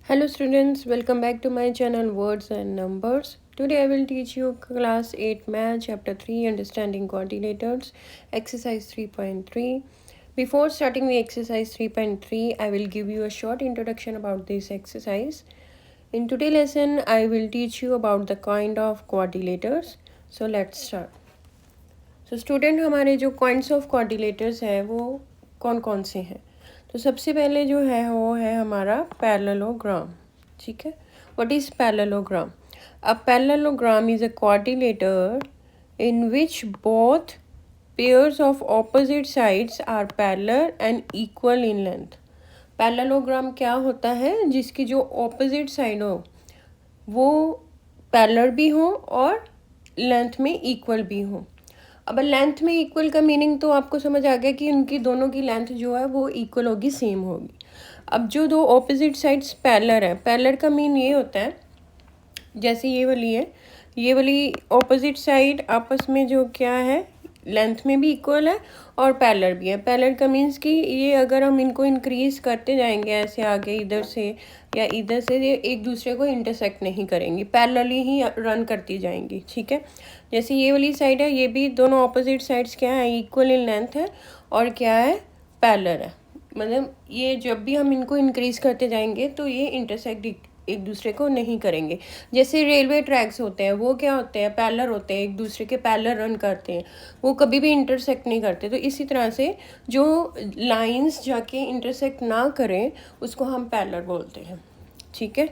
Hello students, welcome back to my channel Words and Numbers. Today I will teach you class 8 math chapter 3 understanding coordinators exercise 3.3. Before starting the exercise 3.3, I will give you a short introduction about this exercise. In today's lesson I will teach you about the kind of quadrilaters. So let's start. So student हमारे जो kinds of quadrilaters है वो कौन कौन से हैं. तो सबसे पहले जो है वो है हमारा पैरेललोग्राम. ठीक है. What is parallelogram? A parallelogram is a quadrilateral in which both pairs of opposite sides are parallel and equal in length. Parallelogram क्या होता है? जिसकी जो ऑपोजिट साइड हो वो पैरेलल भी हो और लेंथ में इक्वल भी हो. अब लेंथ में इक्वल का मीनिंग तो आपको समझ आ गया कि उनकी दोनों की लेंथ जो है वो इक्वल होगी, सेम होगी. अब जो दो ऑपोजिट साइड्स पैरेलल है, पैरेलल का मीन ये होता है जैसे ये वाली है, ये वाली ऑपोजिट साइड आपस में जो क्या है लेंथ में भी इक्वल है और पैरेलल भी है. पैरेलल का मीन्स कि ये अगर हम इनको इंक्रीज करते जाएंगे ऐसे आगे इधर से या इधर से, ये एक दूसरे को इंटरसेक्ट नहीं करेंगी, पैरेलली ही रन करती जाएंगी. ठीक है. जैसे ये वाली साइड है, ये भी दोनों ऑपोजिट साइड्स क्या है, इक्वल इन लेंथ है और क्या है, पैरेलल है. मतलब ये जब भी हम इनको इंक्रीज करते जाएंगे तो ये इंटरसेक्ट एक दूसरे को नहीं करेंगे. जैसे रेलवे ट्रैक्स होते हैं वो क्या होते हैं, पैरेलल होते हैं, एक दूसरे के पैरेलल रन करते हैं, वो कभी भी इंटरसेक्ट नहीं करते. तो इसी तरह से जो लाइंस जाके इंटरसेक्ट ना करें उसको हम पैरेलल बोलते हैं. ठीक है.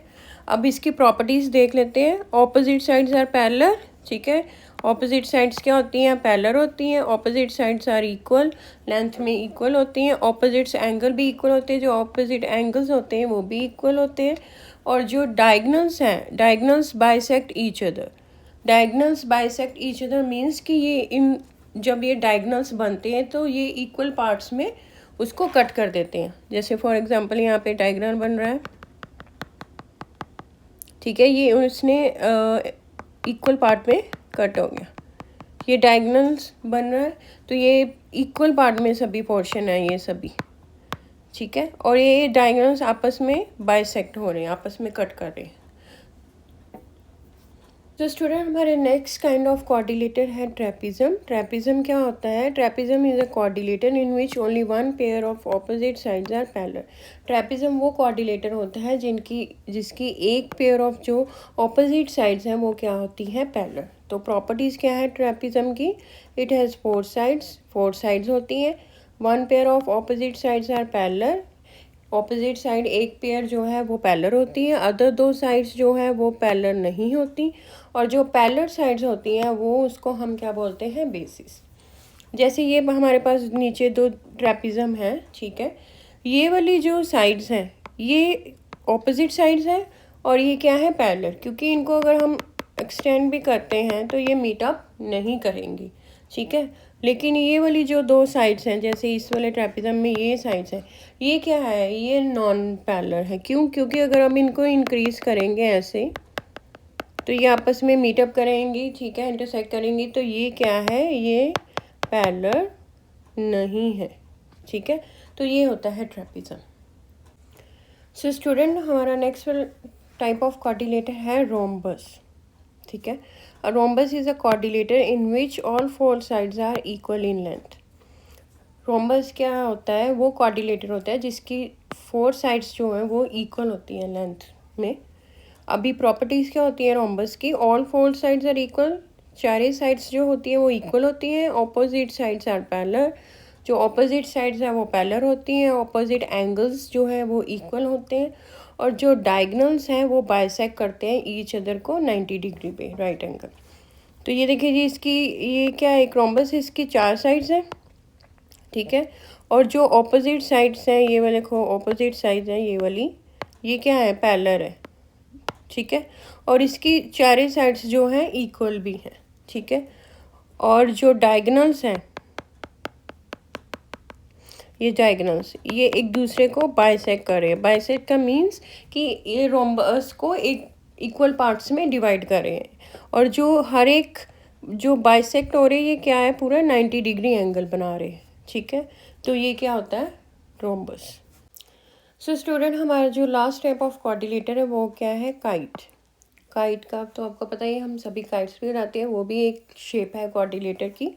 अब इसकी प्रॉपर्टीज़ देख लेते हैं. Opposite sides are parallel. ठीक है. ऑपोजिट साइड्स क्या होती हैं, पैरेलल होती हैं. Opposite sides are equal, length में इक्वल होती हैं. ऑपोजिट्स एंगल भी इक्वल होते हैं, जो ऑपोजिट एंगल्स होते हैं वो भी इक्वल होते हैं. और जो डायगनल्स हैं, diagonals bisect each other. Diagonals bisect each other means कि ये इन जब ये डायगनल्स बनते हैं तो ये इक्वल पार्ट्स में उसको कट कर देते हैं. जैसे फॉर एग्जांपल यहाँ पे डायगनल बन रहा है. ठीक है. ये उसने इक्वल पार्ट में कट हो गया. ये डायगनल्स बन रहा है तो ये इक्वल पार्ट में सभी पोर्शन है ये सभी. ठीक है. और ये डायगोनल्स आपस में बाइसेक्ट हो रहे हैं, आपस में कट कर रहे हैं. तो स्टूडेंट हमारे नेक्स्ट काइंड ऑफ क्वाड्रिलेटर है ट्रेपिज्म. ट्रेपिज्म क्या होता है? Trapezium is a quadrilateral in which only one pair of opposite sides are parallel. Trapezium वो क्वाड्रिलेटर होता है जिसकी एक पेयर ऑफ जो ऑपोजिट साइड्स हैं वो क्या होती है, पैरेलल. तो प्रॉपर्टीज़ क्या है ट्रेपिज्म की? इट हैज़ फोर साइड्स होती हैं. One pair of opposite sides are parallel. Opposite side एक पेयर जो है वो पैरेलल होती है, अदर दो साइड्स जो है वो पैरेलल नहीं होती. और जो पैरेलल साइड्स होती हैं वो उसको हम क्या बोलते हैं, बेसिस. जैसे ये हमारे पास नीचे दो ट्रेपिज्म है. ठीक है. ये वाली जो साइड्स हैं ये ऑपोजिट साइड्स हैं और ये क्या है, पैरेलल. क्योंकि इनको अगर हम एक्सटेंड भी करते हैं तो ये मीटअप नहीं करेंगी. ठीक है. लेकिन ये वाली जो दो साइड्स हैं, जैसे इस वाले ट्रेपिज्म में ये साइड्स हैं, ये क्या है, ये नॉन पैरेलल है. क्यों? क्योंकि अगर हम इनको इंक्रीज करेंगे ऐसे तो ये आपस में मीटअप करेंगी. ठीक है. इंटरसेक्ट करेंगी. तो ये क्या है, ये पैरेलल नहीं है. ठीक है. तो ये होता है ट्रेपिज्म. सो स्टूडेंट हमारा नेक्स्ट टाइप ऑफ क्वाड्रिलेटर है रोम्बस. ठीक है. A rhombus is a quadrilater in which all four sides are equal in length. Rhombus क्या होता है? वो क्वाड्रिलेटर होता है जिसकी फोर साइड्स जो हैं वो इक्वल होती हैं लेंथ में. अभी प्रॉपर्टीज़ क्या होती है रोम्बस की? All four sides are equal. चारे साइड्स जो होती हैं वो इक्वल होती हैं. Opposite sides are parallel. जो ऑपोजिट साइड्स हैं वो पैरेलल होती हैं. ऑपोजिट एंगल्स जो है वो इक्वल होते हैं. और जो डायगनल्स हैं वो बाइसेक्ट करते हैं ईच अदर को 90 डिग्री पे, राइट एंगल. तो ये देखिए जी, इसकी ये क्या है, एक रोम्बस, इसकी चार साइड्स हैं. ठीक है. और जो ऑपोजिट साइड्स हैं, ये वाले देखो ऑपोजिट साइड्स हैं, ये वाली, ये क्या है, पैरेलल है. ठीक है. और इसकी चारे साइड्स जो हैं इक्वल भी हैं. ठीक है. और जो डायगनल्स हैं, ये डायगनल्स ये एक दूसरे को बाइसेक्ट कर रहे हैं. बाइसेक्ट का मीन्स कि ये रोम्बस को एक इक्वल पार्ट्स में डिवाइड कर रहे हैं. और जो हर एक जो बाइसेक्ट हो रहे हैं ये क्या है, पूरा 90 डिग्री एंगल बना रहे हैं. ठीक है. तो ये क्या होता है, रोम्बस. सो स्टूडेंट, हमारा जो लास्ट टाइप ऑफ कोऑर्डिनेटर है वो क्या है? काइट। काइट का तो आपको पता ही है, हम सभी काइट्स भी उड़ाते हैं, वो भी एक शेप है कोऑर्डिनेटर की।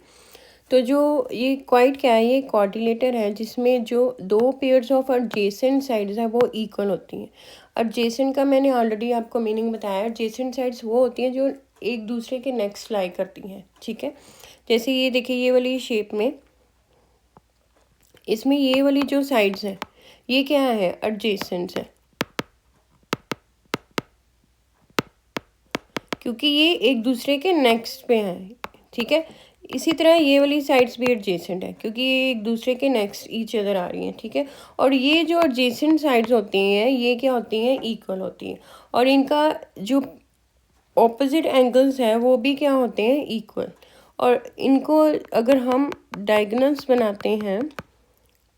तो जो ये काइट क्या है, ये कोऑर्डिनेटर है जिसमें जो दो पेयर्स ऑफ एडजेसेंट साइड्स हैं वो इक्वल होती हैं। एडजेसेंट का मैंने ऑलरेडी आपको मीनिंग बताया। एडजेसेंट साइड्स वो होती हैं जो एक दूसरे के नेक्स्ट लाई करती हैं, ठीक है। जैसे ये देखिए, ये वाली शेप में इसमें ये वाली जो साइड्स हैं ये क्या है? एडजेसेंट्स है, क्योंकि ये एक दूसरे के नेक्स्ट पे हैं, ठीक है। इसी तरह ये वाली साइड्स भी एडजेसेंट है क्योंकि ये एक दूसरे के नेक्स्ट ईच अदर आ रही हैं, ठीक है। और ये जो एडजेसेंट साइड्स होती हैं ये क्या होती हैं? इक्वल होती हैं। और इनका जो ऑपोजिट एंगल्स है वो भी क्या होते हैं? इक्वल। और इनको अगर हम डायगोनल्स बनाते हैं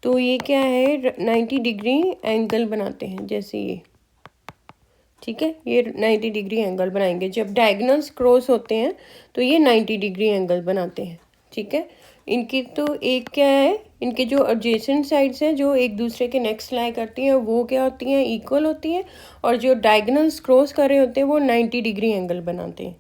तो ये क्या है? 90 डिग्री एंगल बनाते हैं, जैसे ये, ठीक है। ये 90 डिग्री एंगल बनाएंगे जब डायगोनल्स क्रॉस होते हैं, तो ये 90 डिग्री एंगल बनाते हैं, ठीक है। इनकी तो एक क्या है, इनके जो एडजेसेंट साइड्स हैं जो एक दूसरे के नेक्स्ट लाई करती हैं वो क्या होती हैं? इक्वल होती हैं। और जो डायगोनल्स क्रॉस कर रहे होते हैं वो 90 डिग्री एंगल बनाते हैं,